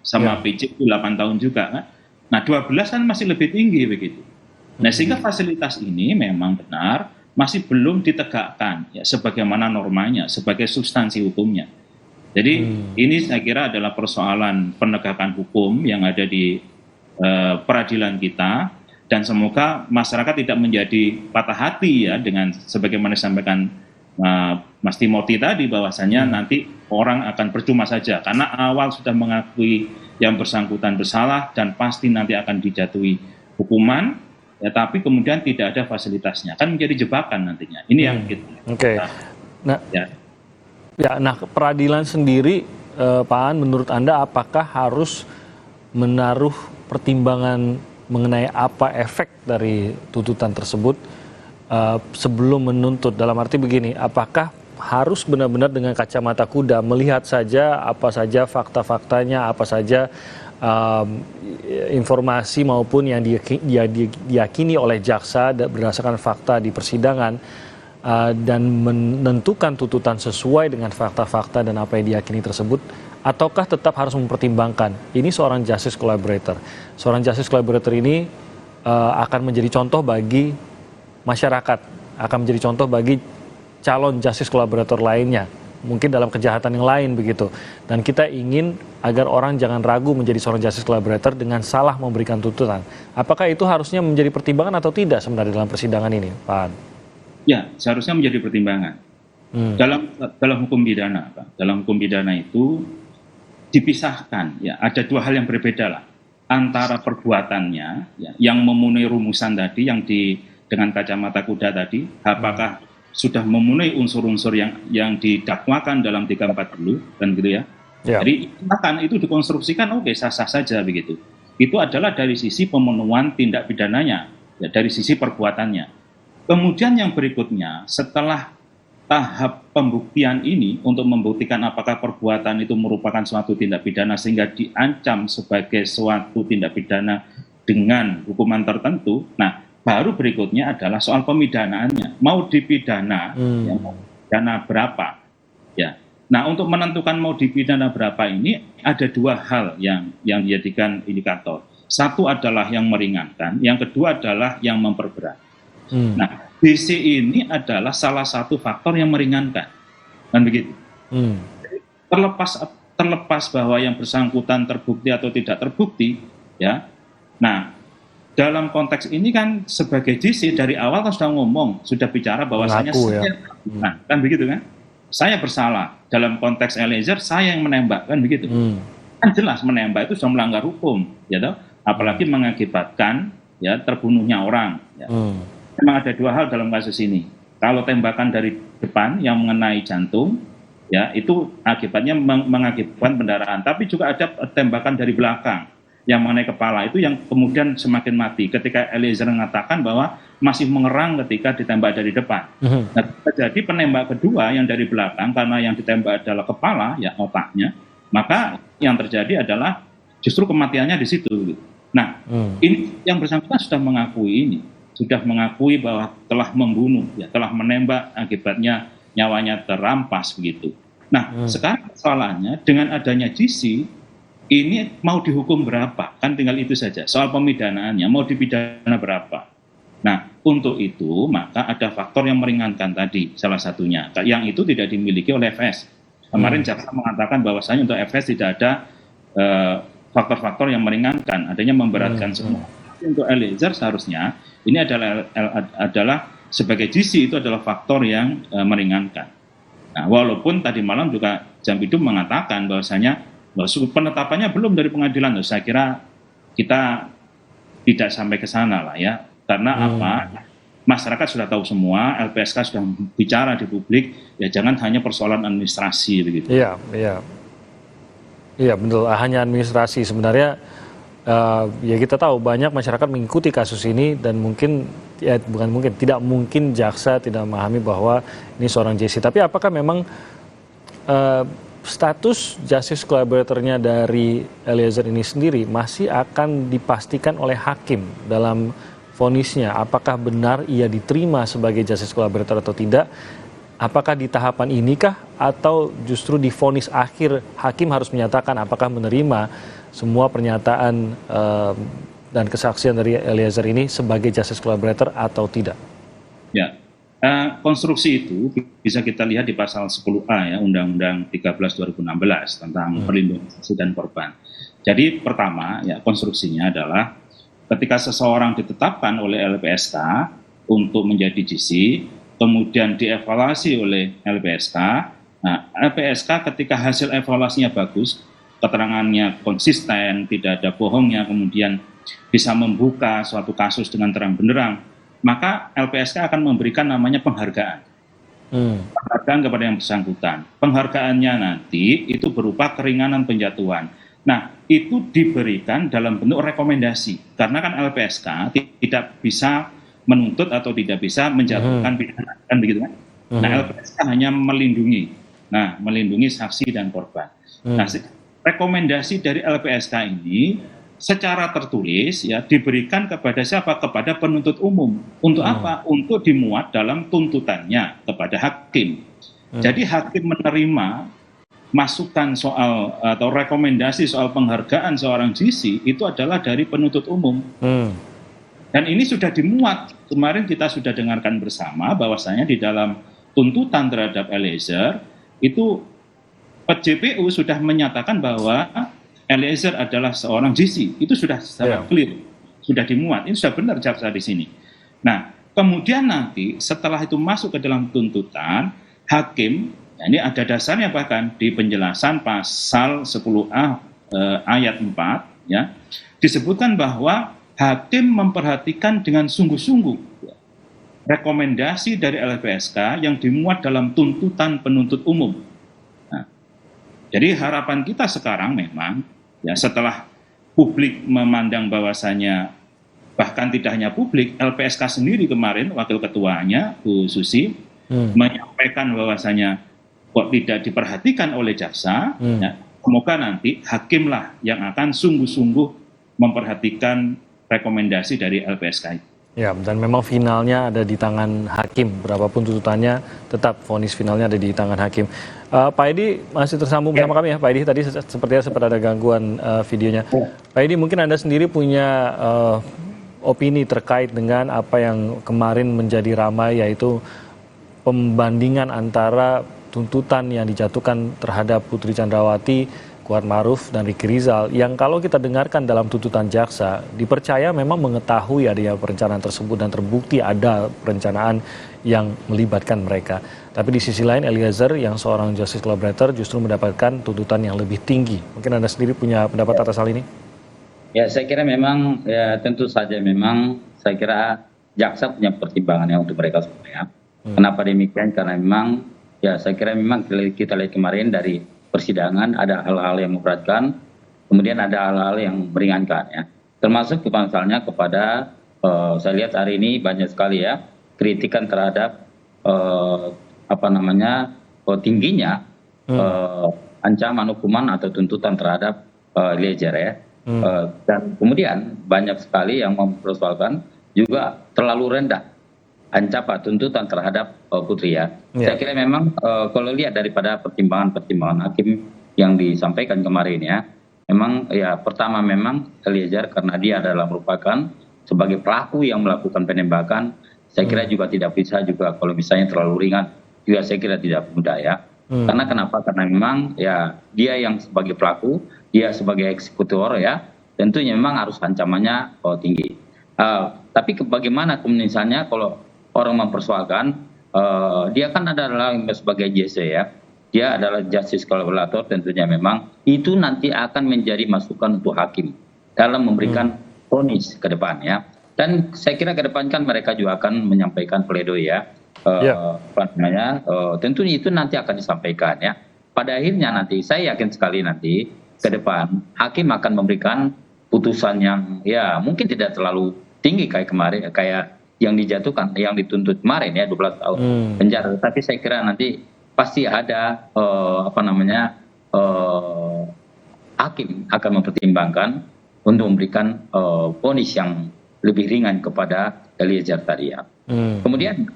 sama PJ itu 8 tahun juga kan. Nah 12 kan masih lebih tinggi begitu. Nah sehingga fasilitas ini memang benar masih belum ditegakkan ya sebagaimana normanya, sebagai substansi hukumnya. Jadi ini saya kira adalah persoalan penegakan hukum yang ada di peradilan kita, dan semoga masyarakat tidak menjadi patah hati ya dengan sebagaimana disampaikan Mas Timothy tadi, bahwasanya nanti orang akan percuma saja karena awal sudah mengakui yang bersangkutan bersalah dan pasti nanti akan dijatuhi hukuman ya, tapi kemudian tidak ada fasilitasnya, kan menjadi jebakan nantinya. Ini yang kita. Nah, nah peradilan sendiri, Pak Aan, menurut Anda apakah harus menaruh pertimbangan mengenai apa efek dari tuntutan tersebut sebelum menuntut? Dalam arti begini, apakah harus benar-benar dengan kacamata kuda melihat saja apa saja fakta-faktanya, apa saja informasi maupun yang diyakini oleh jaksa berdasarkan fakta di persidangan, dan menentukan tuntutan sesuai dengan fakta-fakta dan apa yang diyakini tersebut, ataukah tetap harus mempertimbangkan ini seorang justice collaborator. Seorang justice collaborator ini akan menjadi contoh bagi masyarakat, akan menjadi contoh bagi calon justice collaborator lainnya, mungkin dalam kejahatan yang lain begitu. Dan kita ingin agar orang jangan ragu menjadi seorang justice collaborator dengan salah memberikan tuntutan. Apakah itu harusnya menjadi pertimbangan atau tidak sebenarnya dalam persidangan ini, Pak Aan? Ya, seharusnya menjadi pertimbangan. Dalam hukum pidana, Pak. Dalam hukum pidana itu dipisahkan, ya, ada dua hal yang berbeda lah antara perbuatannya, ya, yang memenuhi rumusan tadi, yang dengan kacamata kuda tadi, apakah sudah memenuhi unsur-unsur yang didakwakan dalam 340 kan gitu ya. Jadi akan itu dikonstruksikan oke, sah-sah saja begitu. Itu adalah dari sisi pemenuhan tindak pidananya, ya, dari sisi perbuatannya. Kemudian yang berikutnya, setelah tahap pembuktian ini untuk membuktikan apakah perbuatan itu merupakan suatu tindak pidana sehingga diancam sebagai suatu tindak pidana dengan hukuman tertentu, nah baru berikutnya adalah soal pemidanaannya, mau dipidana, ya, mau dipidana berapa, ya. Nah untuk menentukan mau dipidana berapa ini ada dua hal yang dijadikan indikator. Satu adalah yang meringankan, yang kedua adalah yang memperberat. Nah, DC ini adalah salah satu faktor yang meringankan, kan begitu. Terlepas bahwa yang bersangkutan terbukti atau tidak terbukti, ya. Nah, dalam konteks ini kan sebagai DC dari awal kan sudah ngomong, sudah bicara bahwasanya nah, kan begitu kan? Saya bersalah dalam konteks Eliezer, saya yang menembak, kan begitu. Kan jelas menembak itu sudah melanggar hukum, ya toh? Apalagi mengakibatkan ya terbunuhnya orang, ya. Memang ada dua hal dalam kasus ini. Kalau tembakan dari depan yang mengenai jantung, ya itu akibatnya mengakibatkan pendarahan. Tapi juga ada tembakan dari belakang yang mengenai kepala, itu yang kemudian semakin mati. Ketika Eliezer mengatakan bahwa masih mengerang ketika ditembak dari depan. Nah, jadi penembak kedua yang dari belakang, karena yang ditembak adalah kepala, ya otaknya, maka yang terjadi adalah justru kematiannya di situ. Nah, ini yang bersangkutan sudah mengakui ini. Sudah mengakui bahwa telah membunuh, ya, telah menembak, akibatnya nyawanya terampas begitu. Nah, sekarang persoalannya dengan adanya GC ini mau dihukum berapa? Kan tinggal itu saja. Soal pemidanaannya mau dipidana berapa? Nah, untuk itu maka ada faktor yang meringankan tadi salah satunya. Yang itu tidak dimiliki oleh FS. Kemarin jaksa mengatakan bahwasanya untuk FS tidak ada faktor-faktor yang meringankan, adanya memberatkan semua. Untuk Eliezer seharusnya ini adalah sebagai GC itu adalah faktor yang meringankan. Nah, walaupun tadi malam juga Jampidum mengatakan bahwasanya penetapannya belum dari pengadilan, saya kira kita tidak sampai ke sana lah ya, karena apa? Masyarakat sudah tahu semua, LPSK sudah bicara di publik, ya jangan hanya persoalan administrasi begitu. Iya betul, hanya administrasi sebenarnya. Ya kita tahu banyak masyarakat mengikuti kasus ini dan mungkin ya tidak mungkin jaksa tidak memahami bahwa ini seorang JC. Tapi apakah memang status justice collaboratornya dari Eliezer ini sendiri masih akan dipastikan oleh hakim dalam vonisnya? Apakah benar ia diterima sebagai justice collaborator atau tidak? Apakah di tahapan inikah atau justru di vonis akhir hakim harus menyatakan apakah menerima semua pernyataan dan kesaksian dari Eliezer ini sebagai justice collaborator atau tidak? Ya, konstruksi itu bisa kita lihat di pasal 10A ya Undang-Undang 13 2016 tentang perlindungan saksi dan korban. Jadi pertama ya konstruksinya adalah ketika seseorang ditetapkan oleh LPSK untuk menjadi GC, kemudian dievaluasi oleh LPSK. Nah, LPSK ketika hasil evaluasinya bagus, keterangannya konsisten, tidak ada bohongnya, kemudian bisa membuka suatu kasus dengan terang benderang, maka LPSK akan memberikan namanya penghargaan. Penghargaan kepada yang bersangkutan. Penghargaannya nanti itu berupa keringanan penjatuhan. Nah, itu diberikan dalam bentuk rekomendasi, karena kan LPSK tidak bisa menuntut atau tidak bisa menjatuhkan pidana, kan begitu kan? Nah, LPSK hanya melindungi, melindungi saksi dan korban. Nah, rekomendasi dari LPSK ini secara tertulis ya diberikan kepada siapa? Kepada penuntut umum. Untuk apa? Untuk dimuat dalam tuntutannya kepada hakim. Jadi hakim menerima masukan soal atau rekomendasi soal penghargaan seorang GC itu adalah dari penuntut umum. Dan ini sudah dimuat. Kemarin kita sudah dengarkan bersama bahwasanya di dalam tuntutan terhadap Eliezer itu JPU sudah menyatakan bahwa Eliezer adalah seorang GC. Itu sudah sangat clear, sudah dimuat. Ini sudah benar jaksa di sini. Nah, kemudian nanti setelah itu masuk ke dalam tuntutan, hakim, ya ini ada dasarnya bahkan di penjelasan pasal 10A ayat 4, ya, disebutkan bahwa hakim memperhatikan dengan sungguh-sungguh rekomendasi dari LPSK yang dimuat dalam tuntutan penuntut umum. Nah, jadi harapan kita sekarang memang ya setelah publik memandang bahwasanya bahkan tidak hanya publik, LPSK sendiri kemarin wakil ketuanya Bu Susi menyampaikan bahwasanya kok tidak diperhatikan oleh jaksa, ya, semoga nanti hakimlah yang akan sungguh-sungguh memperhatikan rekomendasi dari LPSK. Ya, dan memang finalnya ada di tangan hakim. Berapapun tuntutannya, tetap vonis finalnya ada di tangan hakim. Pak Edi masih tersambung bersama kami ya. Pak Edi tadi sepertinya sempat ada gangguan videonya. Pak Edi, mungkin Anda sendiri punya opini terkait dengan apa yang kemarin menjadi ramai, yaitu pembandingan antara tuntutan yang dijatuhkan terhadap Putri Chandrawati, Kuatmaruf dan Ricky Rizal, yang kalau kita dengarkan dalam tuntutan jaksa dipercaya memang mengetahui adanya perencanaan tersebut dan terbukti ada perencanaan yang melibatkan mereka. Tapi di sisi lain Eliezer yang seorang justice collaborator justru mendapatkan tuntutan yang lebih tinggi. Mungkin Anda sendiri punya pendapat atas hal ini? Ya, saya kira memang ya tentu saja memang saya kira jaksa punya pertimbangannya untuk mereka semua ya. Kenapa demikian? Karena memang ya saya kira memang kita lihat kemarin dari persidangan ada hal-hal yang memberatkan, kemudian ada hal-hal yang meringankan ya. Termasuk misalnya kepada saya lihat hari ini banyak sekali ya kritikan terhadap tingginya ancaman hukuman atau tuntutan terhadap Eliezer ya. Dan kemudian banyak sekali yang mempersoalkan juga terlalu rendah ancaman tuntutan terhadap Putri ya. Saya kira memang kalau lihat daripada pertimbangan hakim yang disampaikan kemarin ya, memang ya pertama memang Eliezer karena dia adalah merupakan sebagai pelaku yang melakukan penembakan, saya kira juga tidak bisa juga kalau misalnya terlalu ringan, juga saya kira tidak mudah ya. Karena kenapa? Karena memang ya dia yang sebagai pelaku, dia sebagai eksekutor ya, tentunya memang harus ancamannya tinggi. Tapi bagaimana misalnya kalau orang mempersoalkan dia kan adalah sebagai JC ya, dia adalah justice collaborator, tentunya memang itu nanti akan menjadi masukan untuk hakim dalam memberikan vonis ke depan ya. Dan saya kira ke depan kan mereka juga akan menyampaikan pledoi ya, tentunya itu nanti akan disampaikan ya. Pada akhirnya nanti saya yakin sekali nanti ke depan hakim akan memberikan putusan yang ya mungkin tidak terlalu tinggi kayak kemarin, kayak yang dijatuhkan, yang dituntut kemarin ya 12 tahun penjara. Tapi saya kira nanti pasti ada hakim akan mempertimbangkan untuk memberikan vonis yang lebih ringan kepada Eliezer tadi ya. Kemudian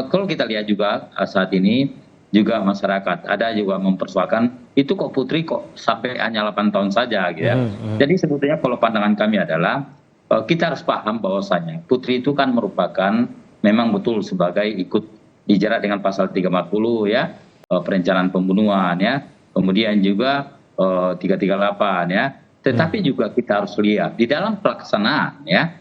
kalau kita lihat juga saat ini juga masyarakat ada juga mempersoalkan itu kok Putri kok sampai hanya 8 tahun saja gitu ya. Jadi sebetulnya kalau pandangan kami adalah kita harus paham bahwasanya Putri itu kan merupakan memang betul sebagai ikut dijerat dengan pasal 340 ya, perencanaan pembunuhan ya, kemudian juga 338 ya. Tetapi juga kita harus lihat di dalam pelaksanaan ya,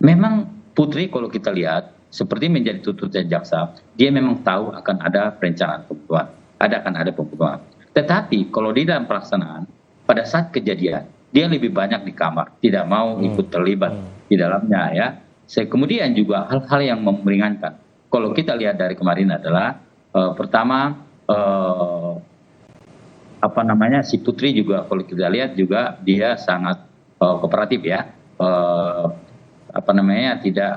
memang Putri kalau kita lihat seperti menjadi tuntutan jaksa, dia memang tahu akan ada perencanaan pembunuhan, akan ada pembunuhan. Tetapi kalau di dalam pelaksanaan, pada saat kejadian, dia lebih banyak di kamar, tidak mau ikut terlibat di dalamnya ya. Kemudian juga hal-hal yang meringankan. Kalau kita lihat dari kemarin adalah pertama si Putri juga kalau kita lihat juga dia sangat kooperatif ya. Tidak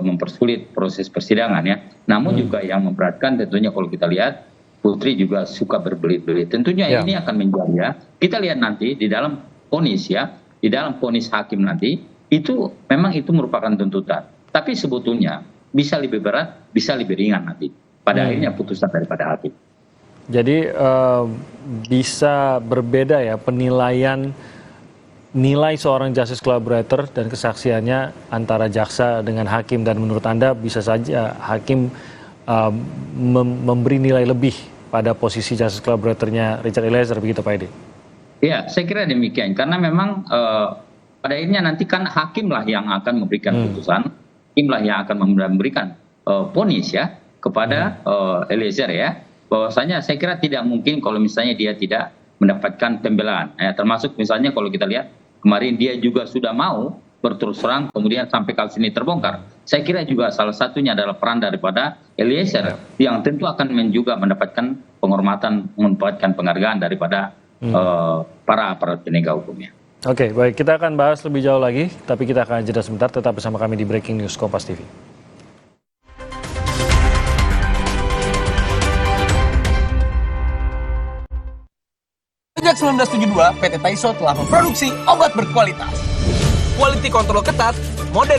mempersulit proses persidangan ya. Namun juga yang memberatkan tentunya kalau kita lihat Putri juga suka berbelit-belit. Tentunya ini akan menjadi ya. Kita lihat nanti di dalam vonis ya, di dalam vonis hakim nanti itu memang itu merupakan tuntutan. Tapi sebetulnya bisa lebih berat, bisa lebih ringan nanti. Pada akhirnya putusan daripada hakim. Jadi bisa berbeda ya penilaian nilai seorang justice collaborator dan kesaksiannya antara jaksa dengan hakim, dan menurut Anda bisa saja hakim memberi nilai lebih pada posisi justice collaboratornya Richard Eliezer, begitu Pak Edi? Ya, saya kira demikian karena memang pada akhirnya nanti kan hakimlah yang akan memberikan putusan, hakimlah yang akan memberikan vonis ya kepada Eliezer ya, bahwasanya saya kira tidak mungkin kalau misalnya dia tidak mendapatkan pembelaan ya, termasuk misalnya kalau kita lihat kemarin dia juga sudah mau berterus terang, kemudian sampai kasus ini terbongkar. Saya kira juga salah satunya adalah peran daripada Eliezer yang tentu akan juga mendapatkan penghormatan, mendapatkan penghargaan daripada para aparat penegak hukumnya. Oke, baik, kita akan bahas lebih jauh lagi, tapi kita akan jeda sebentar. Tetap bersama kami di Breaking News Kompas TV. Sejak 1972, PT Taiso telah memproduksi obat berkualitas. Quality control ketat, modern,